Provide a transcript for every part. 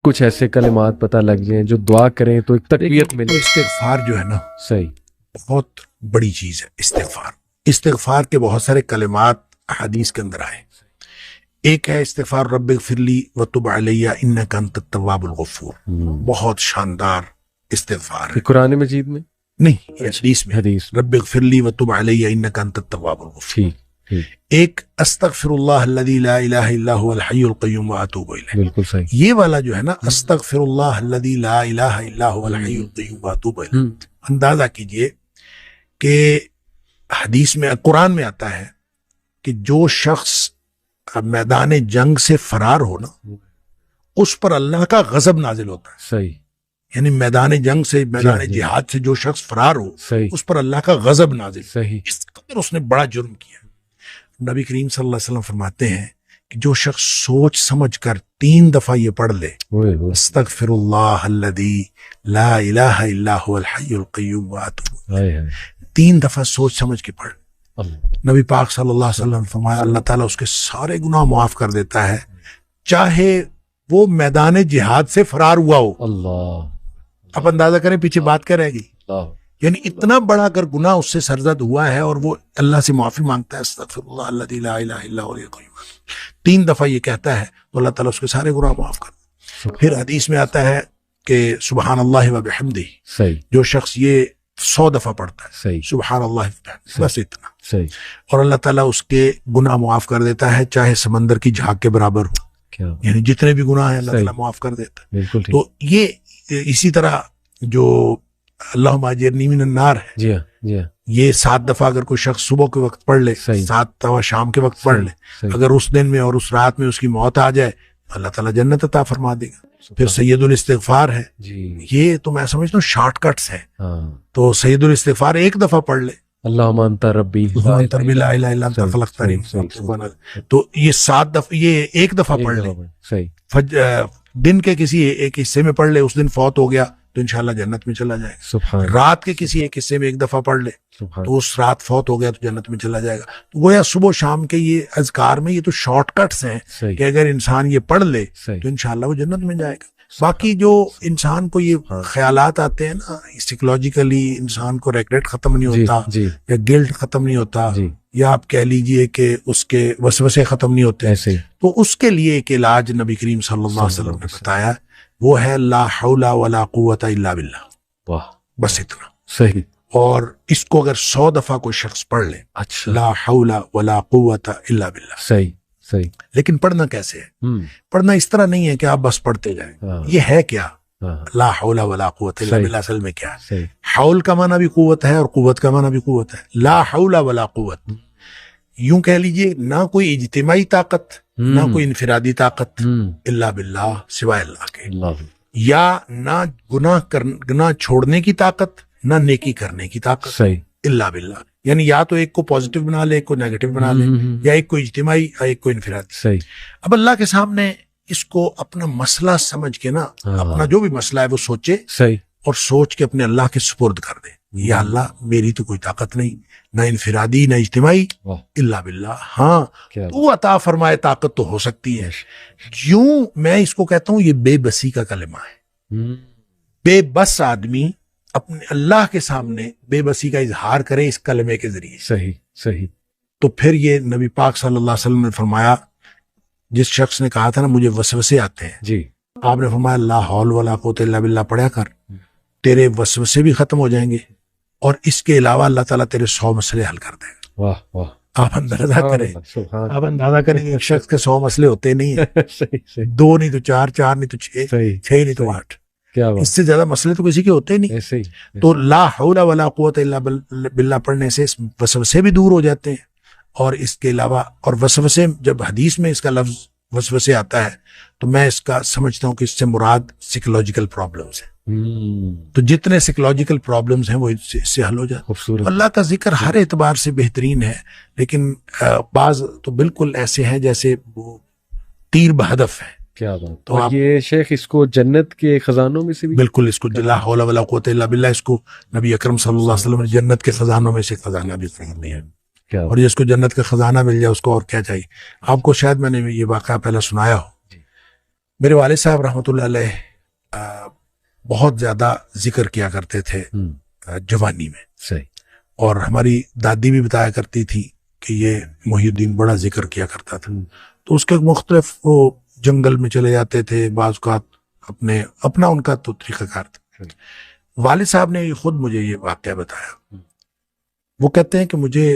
کچھ ایسے کلمات پتہ لگ جائیں جو دعا کریں تو ایک تقویت ملے. استغفار جو ہے نا صحیح بہت بڑی چیز ہے. استغفار کے بہت سارے کلمات حدیث کے اندر آئے. ایک ہے استغفار رب اغفر لی وتب علی انک انت التواب الغفور. بہت شاندار استغفار ہے. قرآن مجید میں نہیں، یہ حدیث میں. حدیث رب اغفر لی وتب علی انک انت التواب الغفور. ٹھیک. ایک استغفر اللہ الذی لا الہ الا هو الحی القیوم واتوب الیہ. بالکل صحیح. یہ والا جو ہے نا استغفر اللہ الذی لا الہ الا هو الحی القیوم واتوب الیہ، اندازہ کیجئے کہ حدیث میں قرآن میں آتا ہے کہ جو شخص میدان جنگ سے فرار ہو نا اس پر اللہ کا غضب نازل ہوتا ہے. صحیح. یعنی میدان جنگ سے، میدان جہاد سے جو شخص فرار ہو صحیح. اس پر اللہ کا غضب نازل. صحیح. اس قدر اس نے بڑا جرم کیا. نبی کریم صلی اللہ علیہ وسلم فرماتے ہیں کہ جو شخص سوچ سمجھ کر 3 دفعہ یہ پڑھ لے استغفر اللہ الذی لا الہ الا هو الحی القیوم واتوب الیہ، 3 دفعہ سوچ سمجھ کے پڑھ، نبی پاک صلی اللہ علیہ وسلم فرمایا اللہ تعالیٰ اس کے سارے گناہ معاف کر دیتا ہے، چاہے وہ میدان جہاد سے فرار ہوا ہو. اللہ. آپ اندازہ کریں پیچھے بات کیا رہے گی. اللہ. یعنی اتنا بڑا اگر گناہ اس سے سرزد ہوا ہے اور وہ اللہ سے معافی مانگتا ہے استغفر اللہ الذی لا الہ الا هو الحی القیوم، 3 دفعہ یہ کہتا ہے تو اللہ تعالیٰ اس کے سارے گناہ معاف کر دیتا. پھر حدیث میں آتا ہے کہ سبحان اللہ و بحمدہ، صحیح. جو شخص یہ 100 دفعہ پڑھتا ہے صحیح. سبحان اللہ وبحمدہ، بس اتنا، صحیح. اور اللہ تعالیٰ اس کے گناہ معاف کر دیتا ہے چاہے سمندر کی جھاگ کے برابر ہو. کیا یعنی جتنے بھی گناہ ہیں اللہ صحیح. تعالیٰ معاف کر دیتا ہے. بالکل ٹھیک. تو یہ اسی طرح جو اللہم اجرنی من النار ہے، جی ہاں. جی ہاں. یہ 7 دفعہ اگر کوئی شخص صبح کے وقت پڑھ لے، صحیح. 7 دفعہ شام کے وقت پڑھ لے، صحیح. اگر اس دن میں اور اس رات میں اس کی موت آ جائے اللہ تعالیٰ جنت عطا فرما دے گا. پھر سید الاستغفار ہے. جی. یہ تو میں سمجھتا ہوں شارٹ کٹس ہیں. ہاں. تو سید الاستغفار 1 دفعہ پڑھ لے، اللہم انت ربی لا الہ الا انت خلقتنی، تو یہ 7 دفعہ، یہ 1 دفعہ پڑھ لے. صحیح. دن کے کسی ایک حصے میں پڑھ لے، اس دن فوت ہو گیا تو انشاءاللہ جنت میں چلا جائے گا. سبحان. رات کے کسی ایک حصے میں 1 دفعہ پڑھ لے سبحان. تو اس رات فوت ہو گیا تو جنت میں چلا جائے گا. تو گویا صبح شام کے یہ اذکار میں یہ تو شارٹ کٹس ہیں صحیح. کہ اگر انسان یہ پڑھ لے صحیح. تو انشاءاللہ وہ جنت میں جائے گا. باقی جو انسان کو یہ خیالات آتے ہیں نا، سائیکولوجیکلی انسان کو ریگریٹ ختم نہیں ہوتا، جی. یا گلٹ ختم نہیں ہوتا، جی. یا آپ کہہ لیجئے کہ اس کے وسوسے ختم نہیں ہوتے، ایسے تو اس کے لیے ایک علاج نبی کریم صلی اللہ علیہ وسلم نے بتایا، وہ ہے لا حول ولا قوت الا باللہ. واہ. بس اتنا. صحیح. اور اس کو اگر 100 دفعہ کوئی شخص پڑھ لے، اچھا. لا حول ولا قوت الا باللہ. صحیح. صحیح. لیکن پڑھنا کیسے ہے؟ پڑھنا اس طرح نہیں ہے کہ آپ بس پڑھتے جائیں. یہ ہے کیا لا حول ولا قوت الا باللہ؟ اصل میں کیا ہے؟ حول کا معنی بھی قوت ہے اور قوت کا معنی بھی قوت ہے. لا حول ولا قوت، یوں کہہ لیجئے نہ کوئی اجتماعی طاقت نہ کوئی انفرادی طاقت الا باللہ، سوائے اللہ کے، یا نہ گناہ چھوڑنے کی طاقت نہ نیکی کرنے کی طاقت صحیح الا باللہ. یعنی یا تو ایک کو پازیٹیو بنا لے، ایک کو نیگیٹو بنا لے، یا ایک کو اجتماعی یا ایک کو انفرادی. صحیح. اب اللہ کے سامنے اس کو اپنا مسئلہ سمجھ کے نا، اپنا جو بھی مسئلہ ہے وہ سوچے، صحیح، اور سوچ کے اپنے اللہ کے سپرد کر دے. یا اللہ میری تو کوئی طاقت نہیں، نہ انفرادی نہ اجتماعی، الا باللہ. ہاں تو عطا فرمائے طاقت تو ہو سکتی ہے. کیوں میں اس کو کہتا ہوں یہ بے بسی کا کلمہ ہے. بے بس آدمی اپنے اللہ کے سامنے بے بسی کا اظہار کرے اس کلمے کے ذریعے. صحیح صحیح. تو پھر یہ نبی پاک صلی اللہ علیہ وسلم نے فرمایا، جس شخص نے کہا تھا نا مجھے وسوسے آتے ہیں، جی، آپ نے فرمایا لا حول ولا قوت الا باللہ پڑھا کر، تیرے وسوسے بھی ختم ہو جائیں گے، اور اس کے علاوہ اللہ تعالیٰ تیرے 100 مسئلے حل کر دے گا. واہ واہ. آپ اندازہ کریں ایک شخص کے 100 مسئلے ہوتے نہیں ہیں. صحیح. 2 نہیں تو 4، 4 نہیں تو 6، 6 نہیں تو 8. اس سے زیادہ مسئلے تو کسی کے ہوتے ہی نہیں. تو لا حول ولا قوت الا باللہ پڑھنے سے وسوسے بھی دور ہو جاتے ہیں. اور اس کے علاوہ، اور وسوسے جب حدیث میں اس کا لفظ وسوسے آتا ہے تو میں اس کا سمجھتا ہوں کہ اس سے مراد سائیکولوجیکل پرابلمز ہیں. تو جتنے سائیکولوجیکل پرابلمز ہیں وہ اس سے حل ہو جاتے ہیں. اللہ کا ذکر ہر اعتبار سے بہترین ہے، لیکن بعض تو بالکل ایسے ہیں جیسے وہ تیر بہدف ہے. کیا بات. تو یہ شیخ اس کو جنت کے خزانوں میں سے بھی بالکل، اس کو لا حول ولا قوت الا باللہ، اس کو نبی اکرم صلی اللہ علیہ وسلم نے جنت کے خزانوں میں سے خزانہ بھی قرار دیا ہے. اور جس کو جنت کا خزانہ مل جائے اس کو اور کیا چاہیے. آپ کو شاید میں نے یہ واقعہ پہلے سنایا ہو. میرے والد صاحب رحمۃ اللہ علیہ بہت زیادہ ذکر کیا کرتے تھے جوانی میں. صحیح. اور ہماری دادی بھی بتایا کرتی تھی کہ یہ محی الدین بڑا ذکر کیا کرتا تھا. تو اس کے مختلف وہ جنگل میں چلے جاتے تھے بعض اوقات، اپنا ان کا تو طریقہ کار تھا. والد صاحب نے خود مجھے یہ واقعہ بتایا. وہ کہتے ہیں کہ مجھے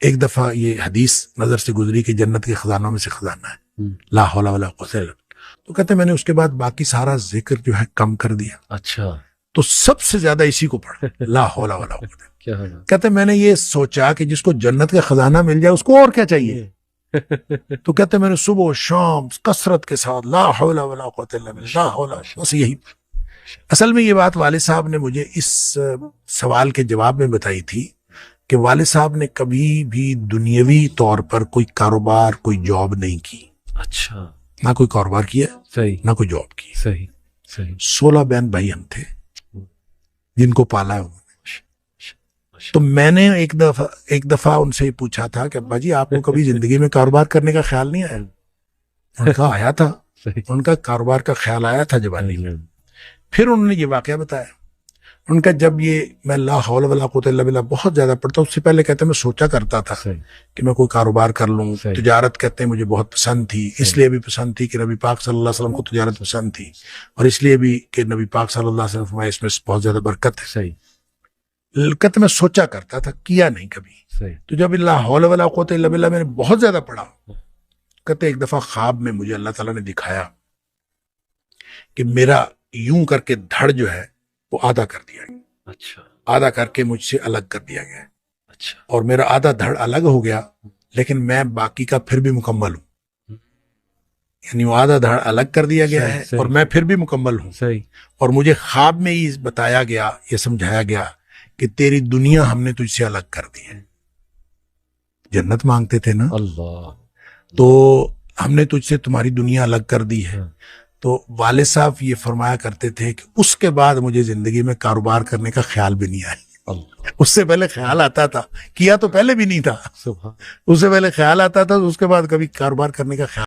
ایک دفعہ یہ حدیث نظر سے گزری کہ جنت کے خزانوں میں سے خزانہ ہے لا حول ولا قوت الا باللہ. تو کہتے ہیں میں نے اس کے بعد باقی سارا ذکر جو ہے کم کر دیا. اچھا. تو سب سے زیادہ اسی کو پڑھا لا حول ولا قوت. کہتے ہیں میں نے یہ سوچا کہ جس کو جنت کا خزانہ مل جائے اس کو اور کیا چاہیے. تو کہتے ہیں میں نے صبح و شام کثرت کے ساتھ لا حول ولا قوت الا باللہ لا حول، بس یہی. اصل میں یہ بات والد صاحب نے مجھے اس سوال کے جواب میں بتائی تھی کہ والد صاحب نے کبھی بھی دنیاوی طور پر کوئی کاروبار، کوئی جاب نہیں کی. اچھا. نہ کوئی کاروبار کیا، صحیح، نہ کوئی جاب کی. صحیح صحیح. 16 بہن بھائی ہم تھے جن کو پالا ہے انہوں نے. تو میں نے ایک دفعہ ان سے پوچھا تھا کہ ابا جی آپ کو کبھی زندگی میں کاروبار کرنے کا خیال نہیں آیا؟ ان کا آیا تھا، ان کا کاروبار کا خیال آیا تھا جوانی میں. پھر انہوں نے یہ واقعہ بتایا ان کا، جب یہ میں لا حول ولا قوت الا باللہ بہت زیادہ پڑھتا ہوں، اس سے پہلے کہتے ہیں میں سوچا کرتا تھا کہ میں کوئی کاروبار کر لوں. تجارت کہتے ہیں مجھے بہت پسند تھی، اس لیے بھی پسند تھی کہ نبی پاک صلی اللہ علیہ وسلم کو تجارت پسند تھی، اور اس لیے بھی کہ نبی پاک صلی اللہ علیہ وسلم فرمایا اس میں بہت زیادہ برکت ہے. صحیح. کہتے میں سوچا کرتا تھا، کیا نہیں کبھی. صحیح. تو جب لا حول ولا قوت الا باللہ میں نے بہت زیادہ پڑھا، کہتے ایک دفعہ خواب میں مجھے اللہ تعالیٰ نے دکھایا کہ میرا یوں کر کے دھڑ جو ہے وہ آدھا کر دیا گیا. اچھا. آدھا کر کے مجھ سے الگ کر دیا گیا. اچھا. اور میرا آدھا دھڑ الگ ہو گیا لیکن میں باقی کا پھر بھی مکمل ہوں. یعنی وہ آدھا دھڑ الگ کر دیا گیا ہے اور میں پھر بھی مکمل ہوں. صحیح. اور مجھے خواب میں ہی بتایا گیا، یہ سمجھایا گیا کہ تیری دنیا ہم نے تجھ سے الگ کر دی ہے. جنت مانگتے تھے نا اللہ، تو ہم نے تجھ سے تمہاری دنیا الگ کر دی ہے. تو والد صاحب یہ فرمایا کرتے تھے کہ اس کے بعد مجھے زندگی میں کاروبار کرنے کا خیال بھی نہیں آیا. اس سے پہلے خیال آتا تھا، کیا تو پہلے بھی نہیں تھا، اس سے پہلے خیال آتا تھا، اس کے بعد کبھی کاروبار کرنے کا خیال